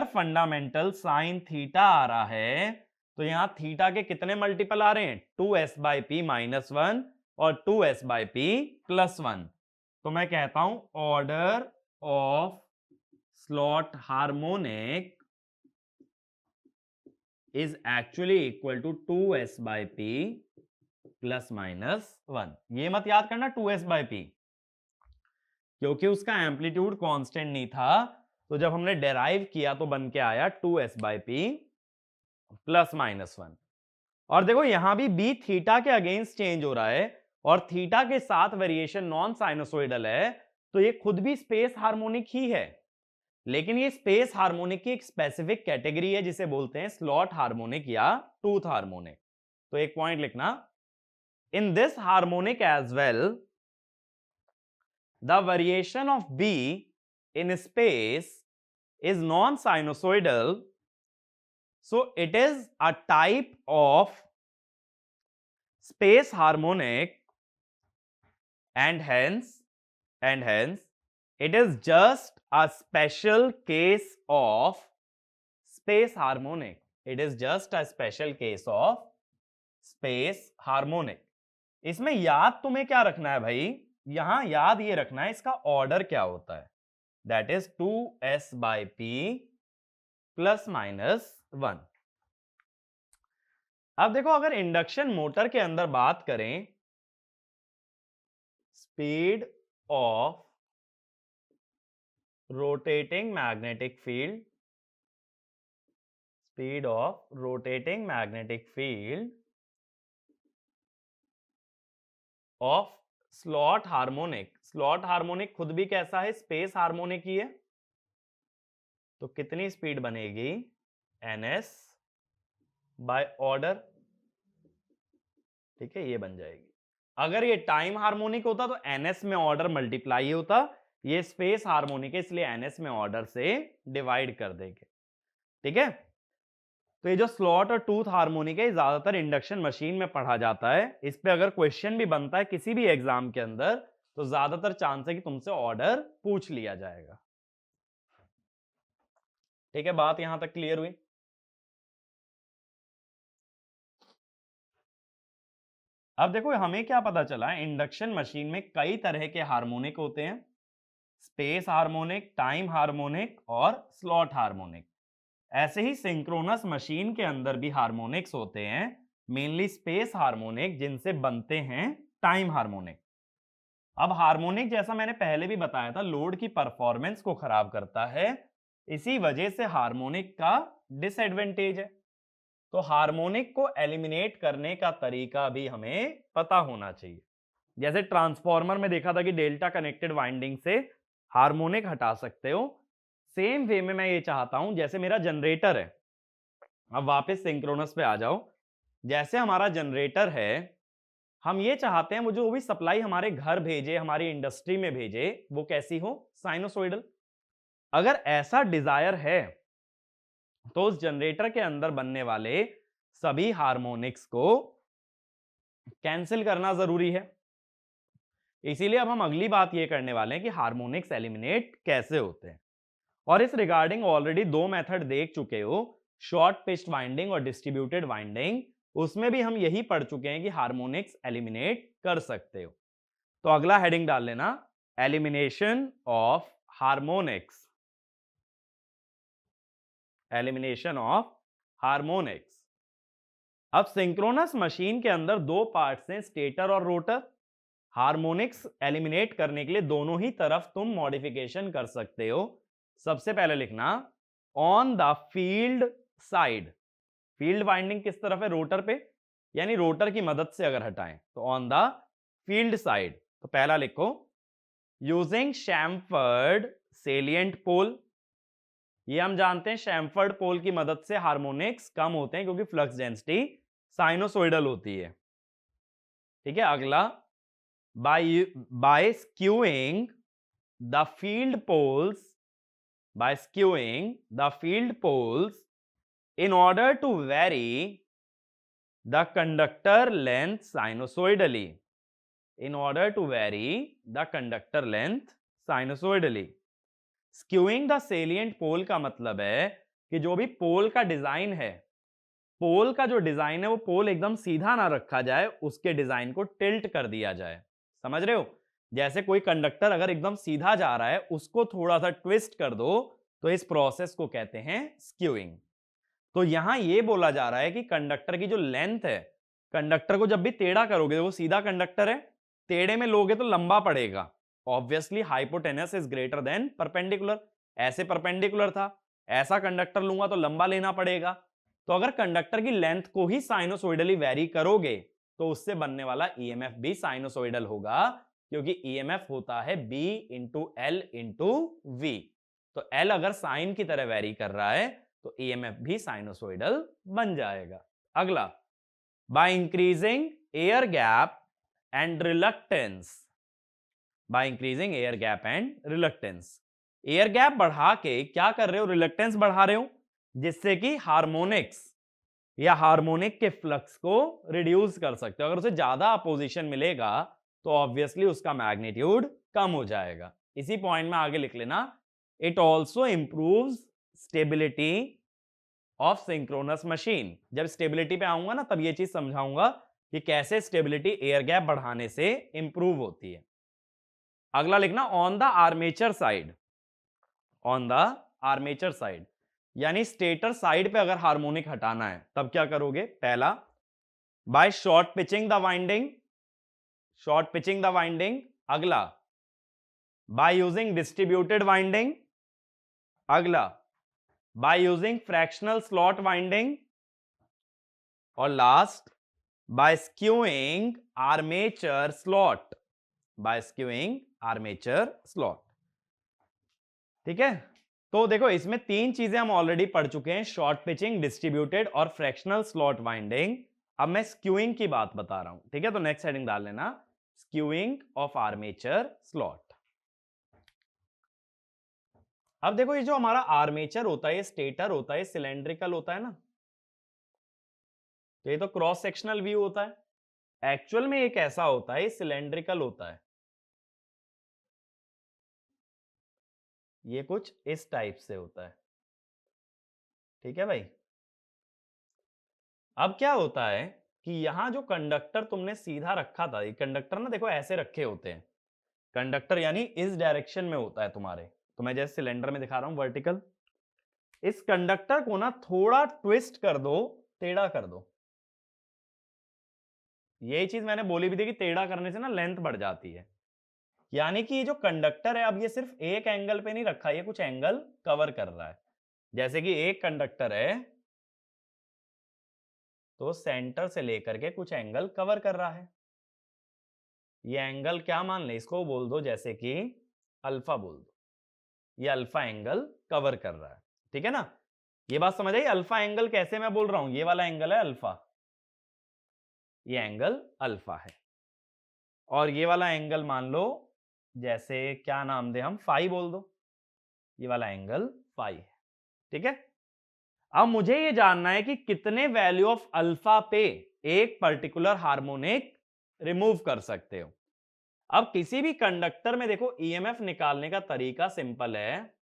फंडामेंटल साइन थीटा आ रहा है, तो यहां थीटा के कितने मल्टीपल आ रहे हैं, 2s/p माइनस 1 और 2s/p प्लस 1। तो मैं कहता हूं, order of slot harmonic is actually equal to 2s/p plus minus 1। ये मत याद करना 2s/p, क्योंकि उसका एम्पलीट्यूड कांस्टेंट नहीं था, तो जब हमने डेराइव किया तो बन के आया 2s/p प्लस माइनस 1। और देखो, यहां भी b थीटा के अगेंस्ट चेंज हो रहा है, और थीटा के साथ वेरिएशन नॉन साइनोसोइडल है, तो ये खुद भी स्पेस हार्मोनिक ही है। लेकिन ये स्पेस हार्मोनिक की एक स्पेसिफिक कैटेगरी है, जिसे बोलते हैं स्लॉट हार्मोनिक या टूथ हार्मोनिक। तो एक पॉइंट लिखना, in this harmonic as well, the variation of B in space is non-sinusoidal, so it is a type of space harmonic, and hence it is just a special case of space harmonic. It is just a special case of space harmonic. इसमें याद तुम्हें क्या रखना है भाई, यहां याद ये रखना है इसका ऑर्डर क्या होता है, दैट इज 2s/p ±1। अब देखो, अगर इंडक्शन मोटर के अंदर बात करें, speed of rotating magnetic field, speed of rotating magnetic field of slot harmonic, slot harmonic खुद भी कैसा है, स्पेस हार्मोनिक ही है, तो कितनी स्पीड बनेगी, ns बाय ऑर्डर, ठीक है, ये बन जाएगी। अगर ये टाइम हार्मोनिक होता तो ns में ऑर्डर मल्टीप्लाई होता, ये स्पेस हार्मोनिक है इसलिए ns में ऑर्डर से डिवाइड कर देंगे, ठीक है। तो ये जो स्लॉट और टूथ हार्मोनिक है ज्यादातर इंडक्शन मशीन में पढ़ा जाता है, इस पे अगर क्वेश्चन भी बनता है किसी भी एग्जाम के अंदर तो ज्यादातर चांस है कि तुमसे ऑर्डर पूछ लिया जाएगा, ठीक है। बात यहां तक क्लियर हुई। अब देखो हमें क्या पता चला, इंडक्शन मशीन में कई तरह के हार्मोनिक होते हैं, स्पेस हार्मोनिक, टाइम हार्मोनिक और स्लॉट हार्मोनिक। ऐसे ही सिंक्रोनस मशीन के अंदर भी हार्मोनिक्स होते हैं, मेनली स्पेस हार्मोनिक जिनसे बनते हैं टाइम हार्मोनिक। अब हार्मोनिक जैसा मैंने पहले भी बताया था लोड की परफॉर्मेंस को खराब करता है, इसी वजह से हार्मोनिक का डिसएडवांटेज है। तो हार्मोनिक को एलिमिनेट करने का तरीका भी हमें पता होना चाहिए। जैसे ट्रांसफॉर्मर में देखा था कि डेल्टा कनेक्टेड वाइंडिंग से हार्मोनिक हटा सकते हो, सेम वे में मैं ये चाहता हूं, जैसे मेरा जनरेटर है, अब वापस सिंक्रोनस पे आ जाओ, जैसे हमारा जनरेटर है, हम ये चाहते हैं वो जो भी सप्लाई हमारे घर भेजे, हमारी इंडस्ट्री में भेजे, वो कैसी हो, साइनोसॉइडल। अगर ऐसा डिजायर है तो उस जनरेटर के अंदर बनने वाले सभी हार्मोनिक्स को कैंसिल करना जरूरी है। इसीलिए अब हम अगली बात ये करने वाले हैं कि हार्मोनिक्स एलिमिनेट कैसे होते हैं, और इस रिगार्डिंग ऑलरेडी दो मेथड देख चुके हो, शॉर्ट पिच्ड वाइंडिंग और डिस्ट्रीब्यूटेड वाइंडिंग, उसमें भी हम यही पढ़ चुके हैं कि हार्मोनिक्स एलिमिनेट कर सकते हो। तो अगला हेडिंग डाल लेना, elimination of harmonics, elimination of harmonics. अब सिंक्रोनस मशीन के अंदर दो पार्ट्स हैं, स्टेटर और रोटर। हार्मोनिक्स एलिमिनेट करने के लिए दोनों ही तरफ तुम मॉडिफिकेशन कर सकते हो। सबसे पहले लिखना on the field side, field winding किस तरफ है, रोटर पे, यानी रोटर की मदद से अगर हटाएं तो ऑन द फील्ड साइड। तो पहला लिखो यूजिंग शैम्फर्ड सेलिएंट पोल, ये हम जानते हैं शैम्फर्ड पोल की मदद से हार्मोनिक्स कम होते हैं क्योंकि फ्लक्स डेंसिटी साइनोसॉइडल होती है, ठीक है। अगला by skewing the field poles, by skewing the field poles in order to vary the conductor length sinusoidally, in order to vary the conductor length sinusoidally। skewing the salient pole का मतलब है कि जो भी पोल का डिजाइन है, पोल का जो डिजाइन है वो पोल एकदम सीधा ना रखा जाए, उसके डिजाइन को टिल्ट कर दिया जाए, समझ रहे हो। जैसे कोई कंडक्टर अगर एकदम सीधा जा रहा है उसको थोड़ा सा ट्विस्ट कर दो, तो इस प्रोसेस को कहते हैं स्क्यूइंग। तो यहां ये बोला जा रहा है कि कंडक्टर की जो लेंथ है, कंडक्टर को जब भी टेढ़ा करोगे, वो सीधा कंडक्टर है, टेढ़े में लोगे तो लंबा पड़ेगा, obviously hypotenuse is greater than perpendicular, ऐसे परपेंडिकुलर था, ऐसा कंडक्टर लूंगा तो लंबा लेना पड़ेगा। तो अगर कंडक्टर की लेंथ को ही साइनोसॉइडली वेरी करोगे तो उससे बनने वाला ईएमएफ भी साइनोसॉइडल होगा, क्योंकि ईएमएफ होता है B into L into V। तो L अगर साइन की तरह वेरी कर रहा है तो ईएमएफ भी साइनोसॉइडल बन जाएगा। अगला, by increasing air gap and reluctance, by increasing air gap and reluctance. Air gap बढ़ा के क्या कर रहे हो, रिलक्टेंस बढ़ा रहे हो, जिससे कि हार्मोनिक्स या हार्मोनिक के फ्लक्स को रिड्यूस कर सकते हो। अगर उसे ज्यादा अपोजिशन मिलेगा तो ऑब्वियसली उसका मैग्नीट्यूड कम हो जाएगा। इसी पॉइंट में आगे लिख लेना, it also improves stability of synchronous machine. जब स्टेबिलिटी पे आऊंगा ना तब ये चीज समझाऊंगा कि कैसे स्टेबिलिटी एयर गैप बढ़ाने से इंप्रूव होती है। अगला लिखना, on the armature side. On the armature side यानी स्टेटर साइड पे अगर हार्मोनिक हटाना है तब क्या करोगे, पहला by short pitching the winding, short pitching the winding. अगला बाय यूजिंग डिस्ट्रीब्यूटेड वाइंडिंग। अगला by using fractional slot winding. और last by skewing armature slot, by skewing armature slot. ठीक है, तो देखो इसमें तीन चीजें हम ऑलरेडी पढ़ चुके हैं, शॉर्ट पिचिंग, डिस्ट्रीब्यूटेड और फ्रैक्शनल स्लॉट वाइंडिंग। अब मैं स्क्यूइंग की बात बता रहा हूं। ठीक है, तो नेक्स्ट हेडिंग डाल लेना, स्क्यूइंग ऑफ आर्मेचर स्लॉट। अब देखो ये जो हमारा आर्मेचर होता है, ये स्टेटर होता है, सिलेंड्रिकल होता है ना, तो ये तो क्रॉस सेक्शनल व्यू होता है। एक्चुअल में ये कैसा होता है, सिलेंड्रिकल होता है। ये कुछ इस टाइप से होता है। ठीक है भाई, अब क्या होता है कि यहां जो कंडक्टर तुमने सीधा रखा था, ये कंडक्टर ना देखो ऐसे रखे होते हैं, कंडक्टर यानी इस डायरेक्शन में होता है तुम्हारे, तो मैं जैसे सिलेंडर में दिखा रहा हूं वर्टिकल, इस कंडक्टर को ना थोड़ा ट्विस्ट कर दो, टेढ़ा कर दो। यही चीज मैंने बोली भी थी कि टेढ़ा करने से ना लेंथ बढ़ जाती है। यानी कि ये जो कंडक्टर है, अब ये सिर्फ एक एंगल पे नहीं रखा, ये कुछ एंगल कवर कर रहा है। जैसे कि एक कंडक्टर है तो सेंटर से लेकर के कुछ एंगल कवर कर रहा है। ये एंगल क्या मान ले, इसको बोल दो जैसे कि अल्फा बोल दो, ये अल्फा एंगल कवर कर रहा है। ठीक है ना, ये बात समझ आई। अल्फा एंगल कैसे मैं बोल रहा हूं, ये वाला एंगल है अल्फा, ये एंगल अल्फा है। और ये वाला एंगल मान लो, जैसे क्या नाम दे हम, फाई बोल दो, ये वाला एंगल फाई है। ठीक है, अब मुझे ये जानना है कि कितने वैल्यू ऑफ अल्फा पे एक पर्टिकुलर हार्मोनिक रिमूव कर सकते हो। अब किसी भी कंडक्टर में देखो ईएमएफ निकालने का तरीका सिंपल है,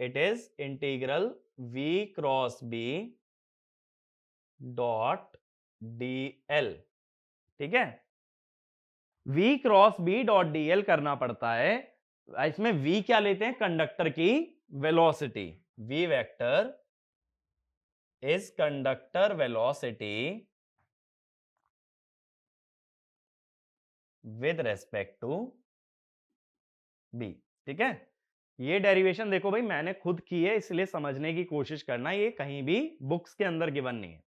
it is integral v cross b dot dl। ठीक है, v cross b dot dl करना पड़ता है। इसमें v क्या लेते हैं, कंडक्टर की velocity, v vector is conductor velocity with respect to b। ठीक है, ये डेरिवेशन देखो भाई मैंने खुद की है, इसलिए समझने की कोशिश करना, ये कहीं भी बुक्स के अंदर गिवन नहीं है।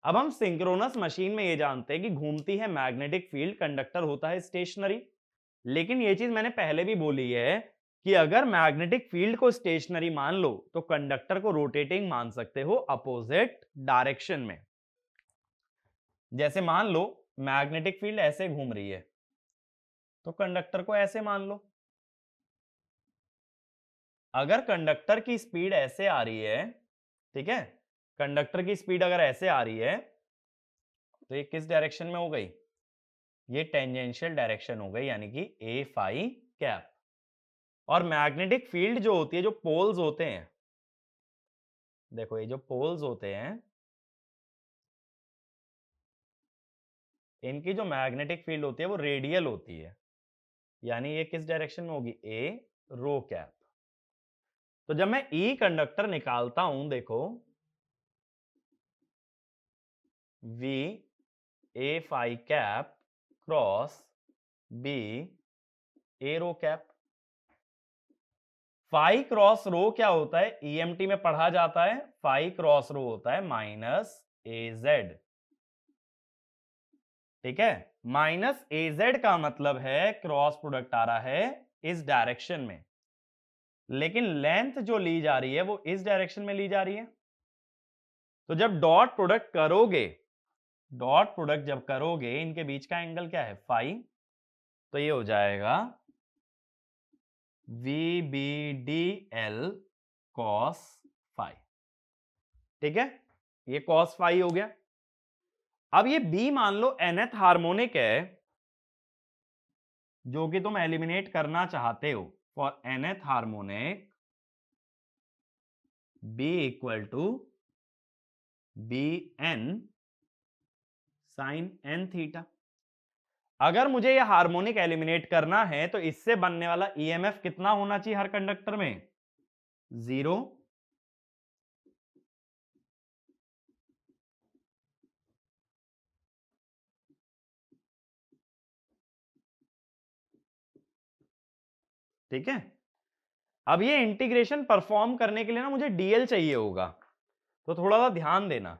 अब हम सिंक्रोनस मशीन में ये जानते हैं कि घूमती है मैग्नेटिक फील्ड, कंडक्टर होता है स्टेशनरी। लेकिन ये चीज मैंने पहले भी बोली है कि अगर मैग्नेटिक फील्ड को स्टेशनरी मान लो तो कंडक्टर को रोटेटिंग मान सकते हो अपोजिट डायरेक्शन में। जैसे मान लो मैग्नेटिक फील्ड ऐसे घूम रही है तो कंडक्टर को ऐसे मान लो। अगर कंडक्टर की स्पीड ऐसे आ रही है, ठीक है, कंडक्टर की स्पीड अगर ऐसे आ रही है तो ये किस डायरेक्शन में हो गई, ये टेंजेंशियल डायरेक्शन हो गई, यानी कि ए फाई कैप। और मैग्नेटिक फील्ड जो होती है, जो पोल्स होते हैं, देखो ये जो पोल्स होते हैं, इनकी जो मैग्नेटिक फील्ड होती है वो रेडियल होती है, यानी ये किस डायरेक्शन में होगी, ए रो कैप। तो जब मैं ई कंडक्टर निकालता हूं, देखो v a phi cap cross B a rho cap. Phi cross rho क्या होता है, ईएमटी में पढ़ा जाता है, फाई क्रॉस रो होता है माइनस ए जेड। ठीक है, माइनस ए जेड का मतलब है क्रॉस प्रोडक्ट आ रहा है इस डायरेक्शन में, लेकिन लेंथ जो ली जा रही है वो इस डायरेक्शन में ली जा रही है। तो जब डॉट प्रोडक्ट करोगे, डॉट प्रोडक्ट जब करोगे, इनके बीच का एंगल क्या है, फाई। तो ये हो जाएगा VBDL cos फाई। ठीक है, ये cos फाई हो गया। अब ये B मान लो nth हार्मोनिक है जो कि तुम एलिमिनेट करना चाहते हो। For nth harmonic B equal to BN sine n थीटा। अगर मुझे यह हार्मोनिक एलिमिनेट करना है तो इससे बनने वाला ईएमएफ कितना होना चाहिए हर कंडक्टर में? 0। ठीक है, अब ये इंटीग्रेशन परफॉर्म करने के लिए ना मुझे डीएल चाहिए होगा, तो थोड़ा सा ध्यान देना।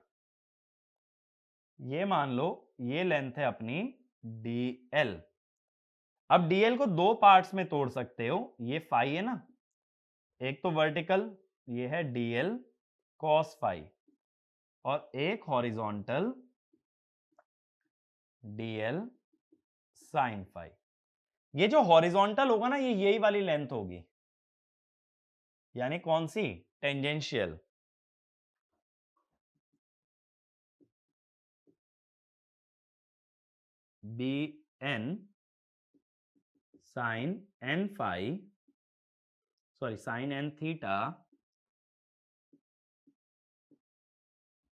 ये मान लो ये लेंथ है अपनी डीएल। अब डीएल को दो पार्ट्स में तोड़ सकते हो, ये फाई है ना, एक तो वर्टिकल ये है डीएल कॉस फाई, और एक हॉरिजॉन्टल डीएल साइन फाई। ये जो हॉरिजॉन्टल होगा ना, ये यही वाली लेंथ होगी, यानी कौन सी? Tangential. B N sine N phi, sorry sine N theta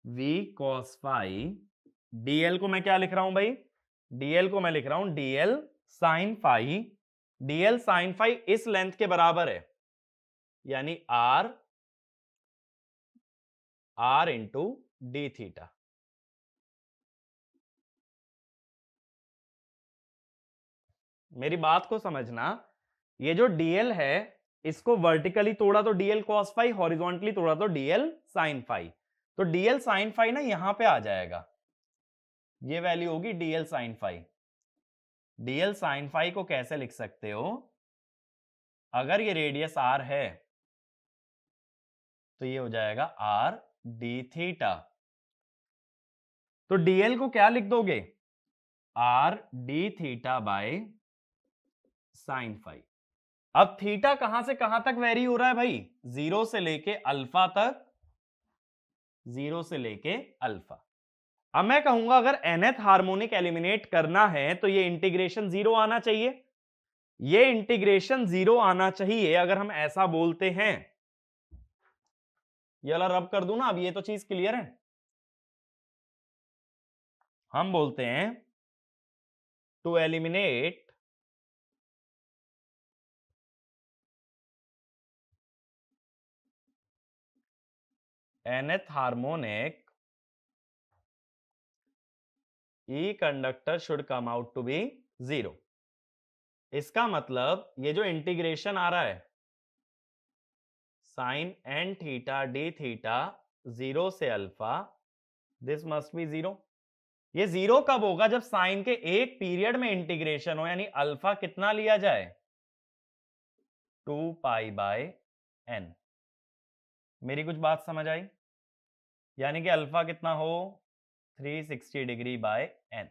V cos phi. Dl को मैं क्या लिख रहा हूं भाई? डीएल को मैं लिख रहा हूं DL sine phi. DL sine phi इस लेंथ के बराबर है, यानी आर इंटू डी थीटा। मेरी बात को समझना, ये जो डीएल है इसको वर्टिकली तोड़ा तो डीएल कॉस फाई, हॉरिजॉन्टली तोड़ा तो डीएल साइन फाई। तो डीएल साइन फाई ना यहां पे आ जाएगा, ये वैल्यू होगी DL sine phi. DL sine phi को कैसे लिख सकते हो? अगर ये रेडियस आर है तो ये हो जाएगा आर डी थीटा। तो डीएल को क्या लिख दोगे? R D theta by sine phi. अब थीटा कहां से कहां तक वेरी हो रहा है भाई? जीरो से लेके अल्फा तक, जीरो से लेके अल्फा। अब मैं कहूंगा अगर nth हार्मोनिक एलिमिनेट करना है तो ये इंटीग्रेशन जीरो आना चाहिए। ये इंटीग्रेशन जीरो आना चाहिए अगर हम ऐसा बोलते हैं। ये वाला रब कर दूं ना, अब ये तो चीज क्लियर है। हम बोलते हैं to eliminate nth harmonic E conductor should come out to be zero. इसका मतलब ये जो इंटीग्रेशन आ रहा है sine N theta d theta zero से alpha, this must be zero. ये जीरो कब होगा? जब साइन के एक पीरियड में इंटीग्रेशन हो, यानी अल्फा कितना लिया जाए? 2 पाई बाय एन। मेरी कुछ बात समझ आई? यानी कि अल्फा कितना हो? 360 डिग्री बाय एन।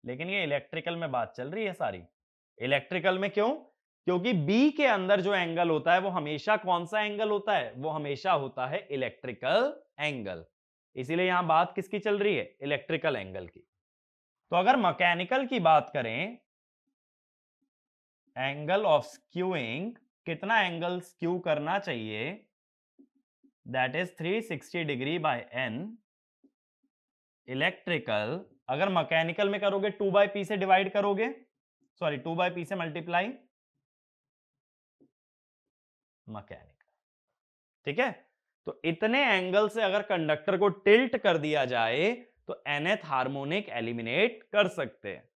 लेकिन ये इलेक्ट्रिकल में बात चल रही है सारी। इलेक्ट्रिकल में क्यों? क्योंकि बी के अंदर जो एंगल होता है वो हमेशा कौन सा एंगल होता है? वो हमेशा होता है इलेक्ट्रिकल एंगल। इसीलिए यहां बात किसकी चल रही है? इलेक्ट्रिकल एंगल की। तो अगर मैकेनिकल की बात करें, एंगल ऑफ स्क्यूइंग, कितना एंगल स्क्यू करना चाहिए? That is 360 degree by N. Electrical, अगर मैकेनिकल में करोगे 2 बाय पी से डिवाइड करोगे, सॉरी 2 बाय पी से मल्टीप्लाई, मैकेनिकल। ठीक है, तो इतने एंगल से अगर कंडक्टर को टिल्ट कर दिया जाए तो nth हार्मोनिक एलिमिनेट कर सकते हैं।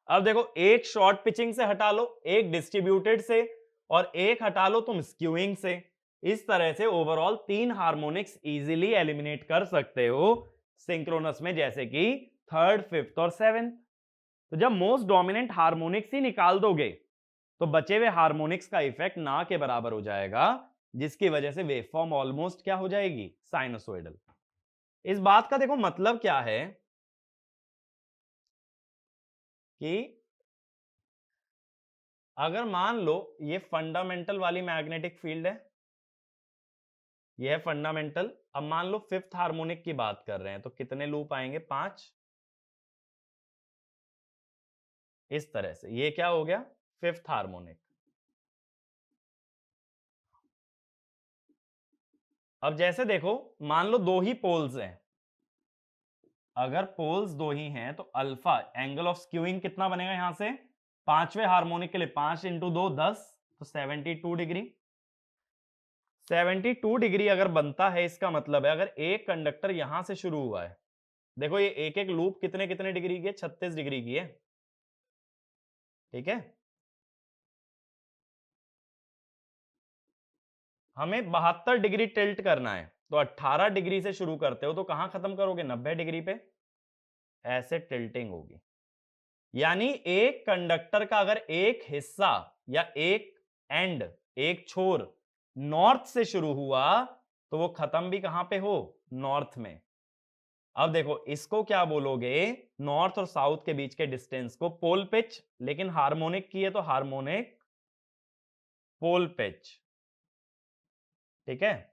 अब देखो, एक शॉर्ट पिचिंग से हटा लो, एक डिस्ट्रीब्यूटेड से, और एक हटा लो तुम स्क्यूइंग से। इस तरह से ओवरऑल 3 हार्मोनिक्स इजीली एलिमिनेट कर सकते हो सिंक्रोनस में, जैसे कि थर्ड, फिफ्थ और सेवेंथ। तो जब मोस्ट डोमिनेंट हार्मोनिक्स ही निकाल दोगे तो बचे हुए हार्मोनिक्स का इफेक्ट ना के बराबर हो जाएगा, जिसकी वजह से वेवफॉर्म ऑलमोस्ट क्या हो जाएगी? साइनोसॉइडल। इस बात का देखो मतलब क्या है कि अगर मान लो ये फंडामेंटल वाली मैग्नेटिक फील्ड है, ये है फंडामेंटल। अब मान लो फिफ्थ हार्मोनिक की बात कर रहे हैं, तो कितने लूप आएंगे? 5। इस तरह से ये क्या हो गया? Fifth harmonic. अब जैसे देखो, मान लो दो ही पोल्स हैं, अगर पोल्स दो ही हैं तो अल्फा एंगल ऑफ स्क्यूइंग कितना बनेगा? यहां से पांचवें हार्मोनिक के लिए 5 इंटू 2 10, तो 72 डिग्री। 72 डिग्री अगर बनता है, इसका मतलब है अगर एक कंडक्टर यहां से शुरू हुआ है, देखो ये एक एक लूप कितने कितने डिग्री की है? 36 डिग्री की है, ठीक है। हमें 72 डिग्री टिल्ट करना है, तो 18 डिग्री से शुरू करते हो तो कहां खत्म करोगे? 90 डिग्री पे। ऐसे टिल्टिंग होगी। यानी एक कंडक्टर का अगर एक हिस्सा या एक एंड, एक छोर नॉर्थ से शुरू हुआ तो वो खत्म भी कहां पे हो? नॉर्थ में। अब देखो इसको क्या बोलोगे? नॉर्थ और साउथ के बीच के डिस्टेंस को पोल पिच, लेकिन हार्मोनिक की है तो हार्मोनिक पोल पिच, ठीक है।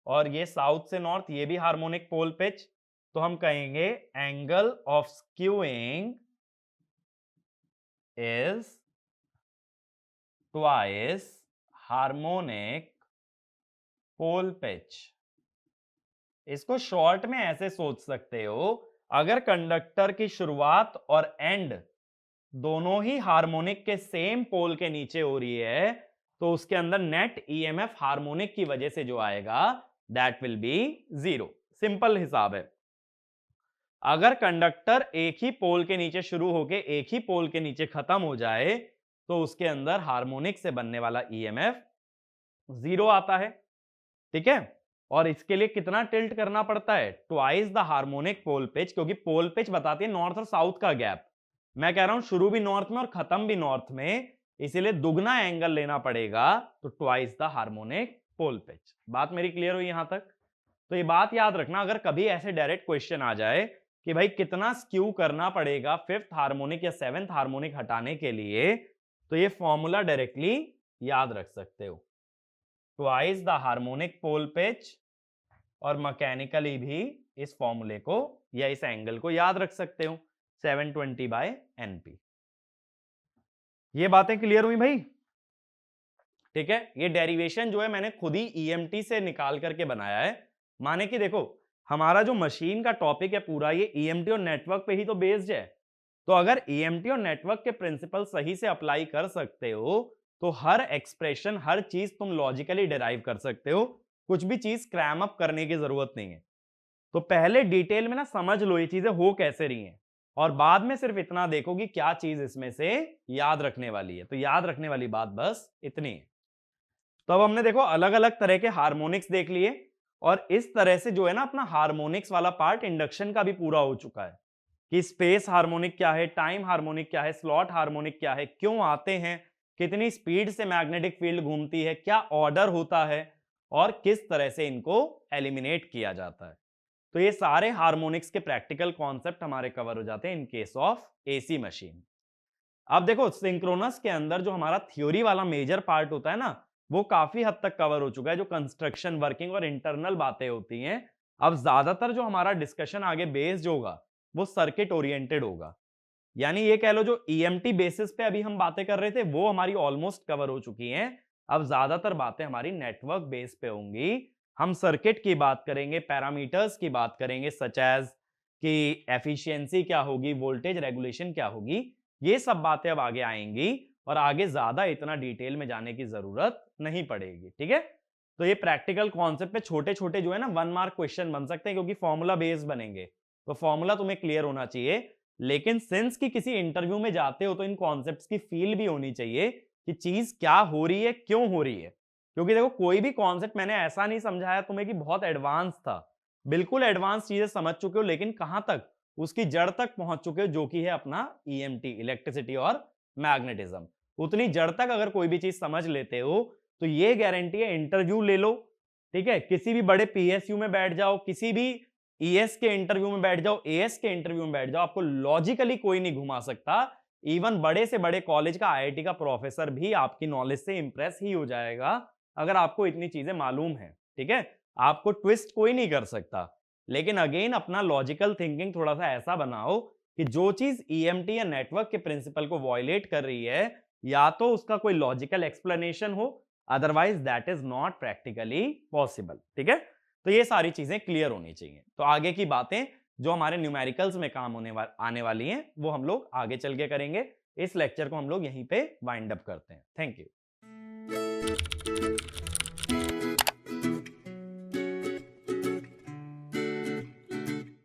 और ये साउथ से नॉर्थ, ये भी हार्मोनिक पोल पिच, तो हम कहेंगे angle of skewing is twice harmonic pole pitch. इसको शॉर्ट में ऐसे सोच सकते हो, अगर कंडक्टर की शुरुआत और एंड दोनों ही हार्मोनिक के सेम पोल के नीचे हो रही है, तो उसके अंदर नेट ईएमएफ हार्मोनिक की वजह से जो आएगा दैट विल बी 0। सिंपल हिसाब है। अगर कंडक्टर एक ही पोल के नीचे शुरू होके एक ही पोल के नीचे खत्म हो जाए, तो उसके अंदर हार्मोनिक से बनने वाला ईएमएफ 0 आता है, ठीक है। और इसके लिए कितना टिल्ट करना पड़ता है? Twice the harmonic pole pitch, क्योंकि पोल पिच बताती है नॉर्थ और साउथ का गैप। मैं कह रहा हूं शुरू भी नॉर्थ में और खत्म भी नॉर्थ में, इसीलिए दुगना एंगल लेना पड़ेगा, तो twice the harmonic pole pitch. बात मेरी क्लियर हुई यहां तक? तो ये बात याद रखना, अगर कभी ऐसे डायरेक्ट क्वेश्चन आ जाए कि भाई कितना स्क्यू करना पड़ेगा फिफ्थ हार्मोनिक या सेवेंथ हार्मोनिक हटाने के लिए, तो ये फॉर्मूला डायरेक्टली याद रख सकते हो, twice the harmonic pole pitch. और मैकेनिकली भी इस फॉर्मूले को या इस एंगल को याद रख सकते हो, 720 बाय एनपी। ये बातें क्लियर हुई भाई? ठीक है। ये डेरिवेशन जो है मैंने खुद ही ईएमटी से निकाल करके बनाया है। माने कि देखो हमारा जो मशीन का टॉपिक है पूरा, ये ईएमटी और नेटवर्क पे ही तो बेस्ड है। तो अगर ईएमटी और नेटवर्क के प्रिंसिपल सही से अप्लाई कर सकते हो, तो हर एक्सप्रेशन, हर चीज तुम लॉजिकली डिराइव कर सकते हो, कुछ भी चीज क्रैम अप करने की जरूरत नहीं है। तो पहले डिटेल में ना समझ लो ये चीजें हो कैसे रही हैं, और बाद में सिर्फ इतना देखो कि क्या चीज इसमें से याद रखने वाली है। तो याद रखने वाली बात बस इतनी है। तो अब हमने देखो अलग अलग तरह के हार्मोनिक्स देख लिए, और इस तरह से जो है ना अपना हार्मोनिक्स वाला पार्ट इंडक्शन का भी पूरा हो चुका है कि स्पेस हार्मोनिक क्या है, टाइम हार्मोनिक क्या है, स्लॉट हार्मोनिक क्या है, क्यों आते हैं, कितनी स्पीड से मैग्नेटिक फील्ड घूमती है, क्या ऑर्डर होता है, और किस तरह से इनको एलिमिनेट किया जाता है। तो ये सारे हार्मोनिक्स के प्रैक्टिकल कॉन्सेप्ट हमारे कवर हो जाते हैं in case of AC machine. अब देखो सिंक्रोनस के अंदर जो हमारा थ्योरी वाला मेजर पार्ट होता है ना, वो काफी हद तक कवर हो चुका है, जो कंस्ट्रक्शन, वर्किंग और इंटरनल बातें होती हैं। अब ज्यादातर जो हमारा डिस्कशन आगे बेस्ड होगा वो सर्किट ओरिएंटेड होगा। यानी ये कह लो जो ईएमटी बेसिस पे अभी हम बातें कर रहे थे वो हमारी ऑलमोस्ट कवर हो चुकी हैं। अब ज्यादातर बातें हमारी नेटवर्क बेस पे होंगी। हम सर्किट की बात करेंगे, पैरामीटर्स की बात करेंगे, सच एज कि एफिशिएंसी क्या होगी, वोल्टेज रेगुलेशन क्या होगी, ये सब बातें अब आगे आएंगी, और आगे ज्यादा इतना डिटेल में जाने की जरूरत नहीं पड़ेगी, ठीक है। तो ये प्रैक्टिकल कॉन्सेप्ट पे छोटे छोटे जो है ना 1 मार्क क्वेश्चन बन सकते हैं, क्योंकि फॉर्मूला बेस्ड बनेंगे, तो फॉर्मूला तुम्हें क्लियर होना चाहिए। लेकिन सिंस कि किसी इंटरव्यू में जाते हो तो इन कॉन्सेप्ट्स की फील भी होनी चाहिए कि चीज क्या हो रही है, क्यों हो रही है। क्योंकि देखो कोई भी कॉन्सेप्ट मैंने ऐसा नहीं समझाया तुम्हें कि बहुत एडवांस था, बिल्कुल एडवांस चीजें समझ चुके हो, लेकिन कहां तक? उसकी जड़ तक पहुंच चुके हो, जो कि है अपना ईएमटी, इलेक्ट्रिसिटी और मैग्नेटिज्म। उतनी जड़ तक अगर कोई भी चीज समझ लेते हो तो ये गारंटी है, इंटरव्यू ले लो, ठीक है, किसी भी बड़े पीएसयू में बैठ जाओ, किसी भी ईएस के इंटरव्यू में बैठ जाओ, एएस के इंटरव्यू में बैठ जाओ, आपको लॉजिकली कोई नहीं घुमा सकता इवन बड़े से बड़े कॉलेज का आईआईटी का प्रोफेसर भी आपकी नॉलेज से इंप्रेस ही हो जाएगा अगर आपको इतनी चीजें मालूम है। ठीक है, आपको ट्विस्ट कोई नहीं कर सकता। लेकिन अगेन अपना लॉजिकल थिंकिंग थोड़ा सा ऐसा बनाओ कि जो चीज ईएमटी या नेटवर्क के प्रिंसिपल को वॉयलेट कर रही है या तो उसका कोई लॉजिकल एक्सप्लेनेशन हो, otherwise that is not practically possible. ठीक है, तो ये सारी चीजें क्लियर होनी चाहिए। तो आगे की बातें जो हमारे न्यूमेरिकल्स में काम आने वाली हैं वो हम लोग आगे चल के करेंगे। इस लेक्चर को हम लोग यहीं पे वाइंड अप करते हैं। Thank you.